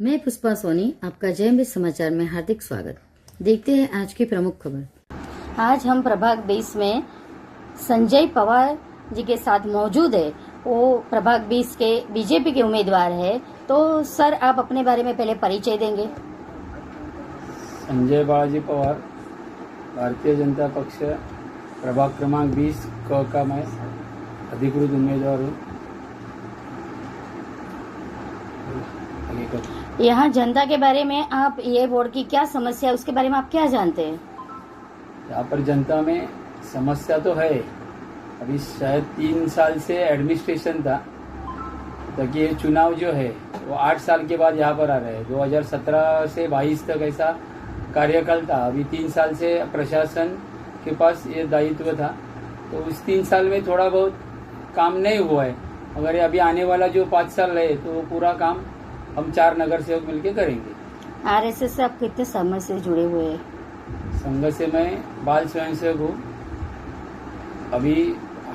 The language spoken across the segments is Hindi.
मैं पुष्पा सोनी, आपका जयम समाचार में हार्दिक स्वागत। देखते हैं आज की प्रमुख खबर। आज हम प्रभाग 20 में संजय पवार जी के साथ मौजूद है। वो प्रभाग 20 के बीजेपी के उम्मीदवार है। तो सर, आप अपने बारे में पहले परिचय देंगे। संजय बालाजी पवार, भारतीय जनता पक्ष प्रभाग क्रमांक 20 का मैं अधिकृत उम्मीदवार हूँ। यहाँ जनता के बारे में आप ये बोर्ड की क्या समस्या है, उसके बारे में आप क्या जानते हैं? यहाँ पर जनता में समस्या तो है। अभी शायद 3 साल से एडमिनिस्ट्रेशन था, ताकि ये चुनाव जो है वो 8 साल के बाद यहाँ पर आ रहे हैं। 2017 से 22 तक ऐसा कार्यकाल था। अभी 3 साल से प्रशासन के पास ये दायित्व था, तो उस 3 साल में थोड़ा बहुत काम नहीं हुआ है। अगर अभी आने वाला जो 5 साल है तो वो पूरा काम हम 4 नगर सेवक मिलकर करेंगे। आरएसएस से आप कितने समय से जुड़े हुए हैं? संघ से मैं बाल स्वयंसेवक हूँ। अभी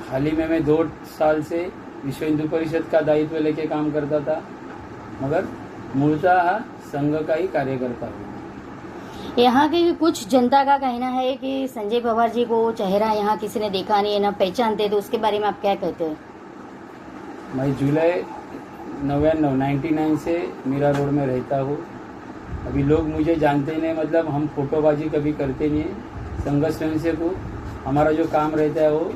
हाल ही में मैं 2 साल से विश्व हिंदू परिषद का दायित्व लेके काम करता था, मगर मूलतः संघ का ही कार्यकर्ता हूँ। यहाँ की कुछ जनता का कहना है कि संजय पवार जी को चेहरा यहाँ किसी ने देखा नहीं है, ना पहचानते, तो उसके बारे में आप क्या कहते हैं? मैं जुलाई 99 से मीरा रोड में रहता हूँ। अभी लोग मुझे जानते नहीं, मतलब हम फोटोबाजी कभी करते नहीं है। संघ स्वयंसेवक को हमारा जो काम रहता है वो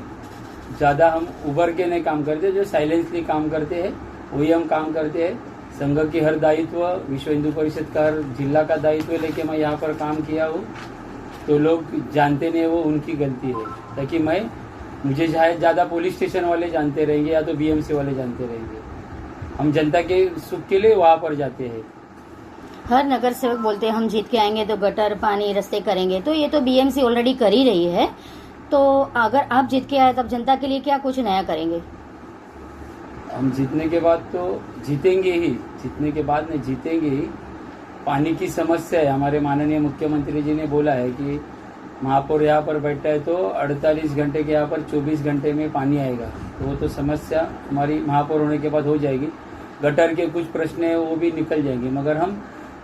ज़्यादा हम उभर के नहीं काम करते, जो साइलेंसली काम करते हैं वही हम काम करते हैं। संघ की हर दायित्व, विश्व हिंदू परिषद का हर जिला का दायित्व लेके मैं यहाँ पर काम किया हूँ। तो लोग जानते नहीं, वो उनकी गलती है। ताकि मुझे शायद ज़्यादा पुलिस स्टेशन वाले जानते रहेंगे या तो बीएमसी वाले जानते रहेंगे। हम जनता के सुख के लिए वहाँ पर जाते हैं। हर नगर सेवक बोलते हैं हम जीत के आएंगे तो गटर, पानी, रास्ते करेंगे। तो ये तो बीएमसी ऑलरेडी कर ही रही है। तो अगर आप जीत के आए तब जनता के लिए क्या कुछ नया करेंगे? हम जीतने के बाद तो जीतेंगे ही, जीतने के बाद नहीं जीतेंगे ही। पानी की समस्या है। हमारे माननीय मुख्यमंत्री जी ने बोला है कि महापौर यहाँ पर बैठा है तो 48 घंटे के यहाँ पर 24 घंटे में पानी आएगा। तो वो तो समस्या हमारी महापौर होने के बाद हो जाएगी। गटर के कुछ प्रश्न है वो भी निकल जाएंगे। मगर हम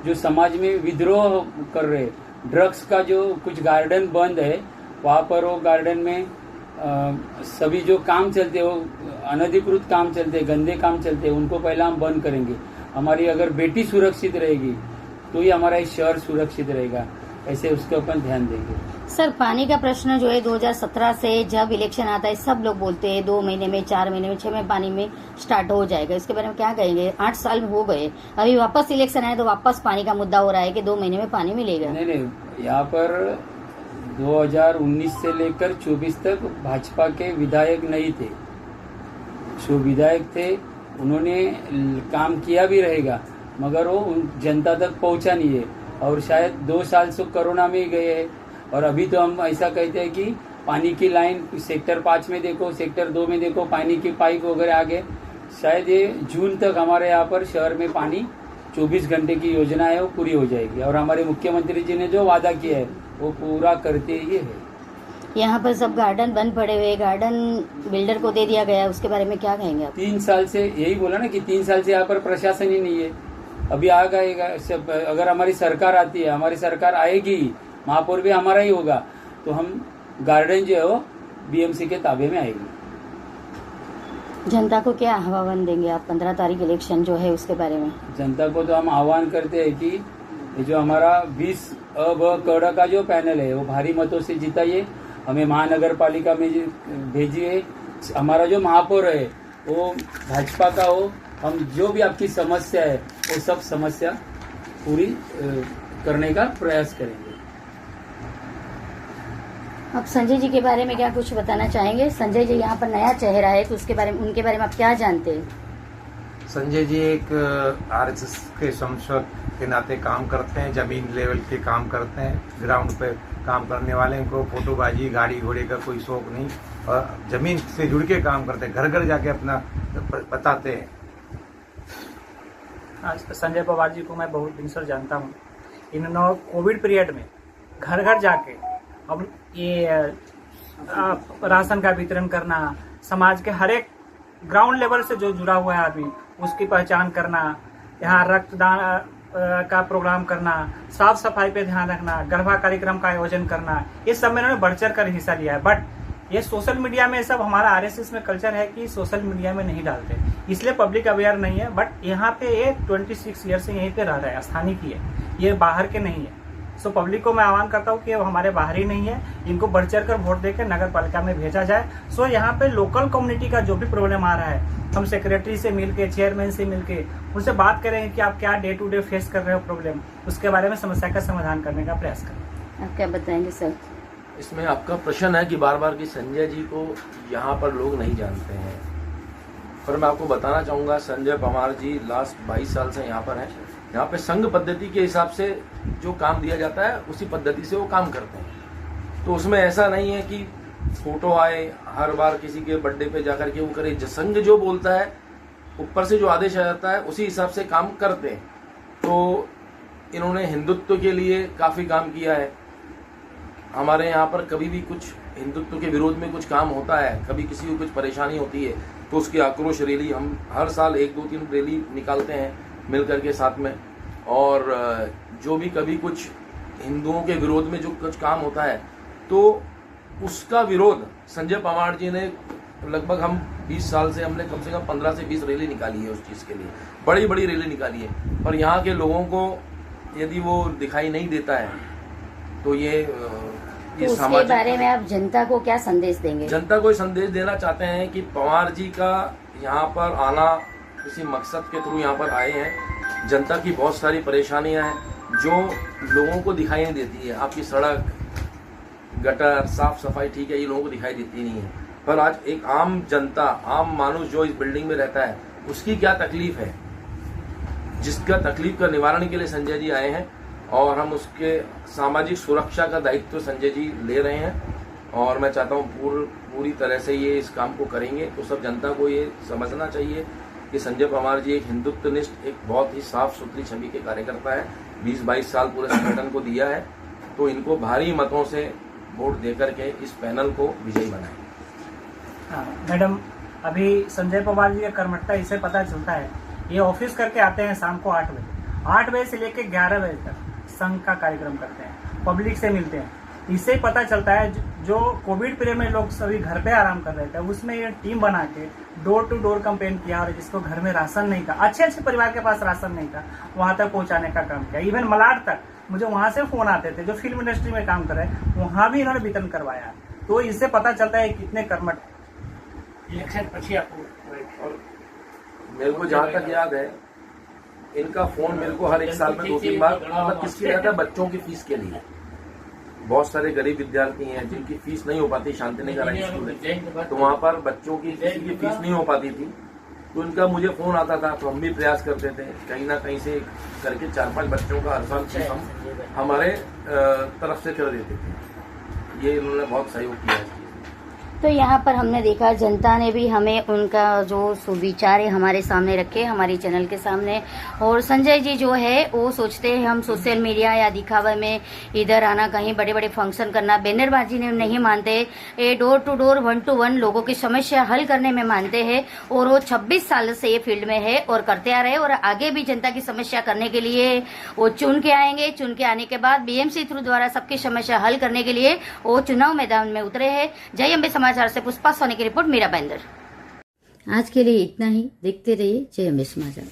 जो समाज में विद्रोह कर रहे, ड्रग्स का जो कुछ गार्डन बंद है, वहाँ पर वो गार्डन में सभी जो काम चलते वो अनधिकृत काम चलते, गंदे काम चलते, उनको पहला हम बंद करेंगे। हमारी अगर बेटी सुरक्षित रहेगी तो ही हमारा शहर सुरक्षित रहेगा। ऐसे उसके ऊपर ध्यान देंगे। सर, पानी का प्रश्न जो है 2017 से जब इलेक्शन आता है सब लोग बोलते हैं 2 महीने में, 4 महीने में, 6 में पानी में स्टार्ट हो जाएगा। इसके बारे में क्या कहेंगे? 8 साल हो गए, अभी वापस इलेक्शन आए तो वापस पानी का मुद्दा हो रहा है कि 2 महीने में पानी मिलेगा। नहीं, यहाँ पर 2019 से लेकर 24 तक भाजपा के विधायक नहीं थे। जो विधायक थे उन्होंने काम किया भी रहेगा, मगर वो जनता तक पहुंचा नहीं है। और शायद 2 साल से कोरोना में ही गए हैं। और अभी तो हम ऐसा कहते हैं कि पानी की लाइन सेक्टर 5 में देखो, सेक्टर 2 में देखो, पानी की पाइप वगैरह आगे। शायद ये जून तक हमारे यहाँ पर शहर में पानी 24 घंटे की योजना है वो पूरी हो जाएगी। और हमारे मुख्यमंत्री जी ने जो वादा किया है वो पूरा करते ही है। यहाँ पर सब गार्डन बंद पड़े हुए, गार्डन बिल्डर को दे दिया गया, उसके बारे में क्या कहेंगे आप? 3 साल से यही बोला ना कि 3 साल से यहाँ पर प्रशासन ही नहीं है। अभी आ गएगा। अगर हमारी सरकार आती है, हमारी सरकार आएगी, महापौर भी हमारा ही होगा, तो हम गार्डन जो है वो बीएमसी के ताबे में आएगी। जनता को क्या आह्वान देंगे आप 15 तारीख इलेक्शन जो है उसके बारे में? जनता को तो हम आह्वान करते हैं कि ये जो हमारा 20 कड़ का जो पैनल है वो भारी मतों से जिताइए, हमें महानगर पालिका में भेजिए। हमारा जो महापौर है वो भाजपा का हो। हम जो भी आपकी समस्या है वो सब समस्या पूरी करने का प्रयास करेंगे। अब संजय जी के बारे में क्या कुछ बताना चाहेंगे? संजय जी यहाँ पर नया चेहरा है, तो उसके बारे में, उनके बारे में आप क्या जानते हैं? संजय जी एक आरएसएस के समर्थक के नाते काम करते हैं, जमीन लेवल के काम करते हैं, ग्राउंड पे काम करने वाले। उनको फोटोबाजी, गाड़ी घोड़े का कोई शौक नहीं और जमीन से जुड़ के काम करते हैं, घर घर जाके अपना बताते हैं। संजय पवार जी को मैं बहुत दिन से जानता हूँ। इन्होंने कोविड पीरियड में घर घर जाके अब ये राशन का वितरण करना, समाज के हर एक ग्राउंड लेवल से जो जुड़ा हुआ है आदमी उसकी पहचान करना, यहाँ रक्तदान का प्रोग्राम करना, साफ सफाई पे ध्यान रखना, गरबा कार्यक्रम का आयोजन करना, ये सब में इन्होंने बढ़ चढ़ कर हिस्सा लिया है। बट ये सोशल मीडिया में सब हमारा आरएसएस में कल्चर है कि सोशल मीडिया में नहीं डालते, इसलिए पब्लिक अवेयर नहीं है। बट यहाँ पे ये 26 ईयर से यहीं पे रह रहा है, स्थानीय की है, ये बाहर के नहीं है। सो पब्लिक को मैं आह्वान करता हूँ कि वो हमारे बाहरी नहीं है, इनको बढ़ चढ़ कर वोट देकर नगर पालिका में भेजा जाए। सो यहाँ पे लोकल कम्युनिटी का जो भी प्रॉब्लम आ रहा है, हम सेक्रेटरी से मिलके, चेयरमैन से मिलके उनसे बात करेंगे कि आप क्या डे टू डे फेस कर रहे हो प्रॉब्लम, उसके बारे में समस्या का समाधान करने का प्रयास करें। आप क्या बताएंगे सर? इसमें आपका प्रश्न है कि बार बार कि संजय जी को यहाँ पर लोग नहीं जानते हैं, पर मैं आपको बताना चाहूँगा संजय पवार जी लास्ट 22 साल से यहाँ पर हैं। यहाँ पे संघ पद्धति के हिसाब से जो काम दिया जाता है उसी पद्धति से वो काम करते हैं। तो उसमें ऐसा नहीं है कि फोटो आए हर बार किसी के बर्थडे पे जाकर के वो करे। संघ जो बोलता है, ऊपर से जो आदेश आ जाता है उसी हिसाब से काम करते हैं। तो इन्होंने हिंदुत्व के लिए काफ़ी काम किया है। हमारे यहाँ पर कभी भी कुछ हिंदुत्व के विरोध में कुछ काम होता है, कभी किसी को कुछ परेशानी होती है, तो उसकी आक्रोश रैली हम हर साल 1, 2, 3 रैली निकालते हैं मिल करके साथ में। और जो भी कभी कुछ हिंदुओं के विरोध में जो कुछ काम होता है तो उसका विरोध संजय पवार जी ने लगभग हम 20 साल से हमने कम से कम 15 से 20 रैली निकाली है उस चीज़ के लिए, बड़ी बड़ी रैली निकाली है। पर यहाँ के लोगों को यदि वो दिखाई नहीं देता है तो ये उसके बारे में आप जनता को क्या संदेश देंगे? जनता को संदेश देना चाहते हैं कि पवार जी का यहाँ पर आना किसी मकसद के थ्रू यहाँ पर आए हैं। जनता की बहुत सारी परेशानियां हैं जो लोगों को दिखाई नहीं देती है। आपकी सड़क, गटर, साफ सफाई ठीक है, ये लोगों को दिखाई देती नहीं है, पर आज एक आम जनता, आम मानुष जो इस बिल्डिंग में रहता है उसकी क्या तकलीफ है, जिसका तकलीफ का निवारण के लिए संजय जी आए हैं। और हम उसके सामाजिक सुरक्षा का दायित्व संजय जी ले रहे हैं और मैं चाहता हूँ पूरी तरह से ये इस काम को करेंगे। तो सब जनता को ये समझना चाहिए कि संजय पवार जी एक हिंदुत्वनिष्ठ, एक बहुत ही साफ सुथरी छवि के कार्यकर्ता है। 20-22 साल पूरे संगठन को दिया है, तो इनको भारी मतों से वोट देकर के इस पैनल को विजयी बनाएं। हाँ मैडम, अभी संजय पवार जी का कर्मठता इसे पता चलता है, ये ऑफिस करके आते हैं शाम को 8 बजे, 8 बजे से लेकर 11 बजे तक संघ का कार्यक्रम करते हैं, पब्लिक से मिलते हैं। इससे पता चलता है जो कोविड पीरियड में लोग सभी घर पे आराम कर रहे थे, उसमें ये टीम बना के डोर टू डोर कैंपेन किया और जिसको घर में राशन नहीं था, अच्छे परिवार के पास राशन नहीं था, वहां तक पहुंचाने का काम किया। इवन मलाड तक मुझे वहां से फोन आते थे जो फिल्म इंडस्ट्री में काम कर रहे हैं, वहां भी इन्होंने वितरण करवाया। तो इससे पता चलता है कितने कर्मठ। इलेक्शन पछी आपको और मेरे को जहाँ तक याद है इनका फोन मेरे को हर एक साल में 2-3 बार, मतलब किसके लिए आता है, बच्चों की फीस के लिए। बहुत सारे गरीब विद्यार्थी हैं जिनकी फीस नहीं हो पाती, शांतिनिकेतन स्कूल है, तो वहाँ पर बच्चों की फीस नहीं हो पाती थी, तो इनका मुझे फोन आता था। तो हम भी प्रयास करते थे कहीं ना कहीं से करके 4-5 बच्चों का हर साल फीस हम हमारे तरफ से कर देते थे। ये इन्होंने बहुत सहयोग किया है। तो यहाँ पर हमने देखा जनता ने भी हमें उनका जो सुविचार है हमारे सामने रखे, हमारी चैनल के सामने। और संजय जी जो है वो सोचते हैं हम सोशल मीडिया या दिखावे में इधर आना, कहीं बड़े बड़े फंक्शन करना, बैनरबाजी ने नहीं मानते, ये डोर टू डोर 1-to-1 लोगों की समस्या हल करने में मानते हैं। और वो 26 साल से ये फील्ड में है और करते आ रहे हैं और आगे भी जनता की समस्या करने के लिए वो चुन के आएंगे। चुन के आने के बाद बीएमसी थ्रू द्वारा सबकी समस्या हल करने के लिए वो चुनाव मैदान में उतरे हैं। जय अम्बे समाचार से पुष्पा सोनी की रिपोर्ट, मीरा बैंदर। आज के लिए इतना ही, देखते रहिए जय अम्बे समाचार।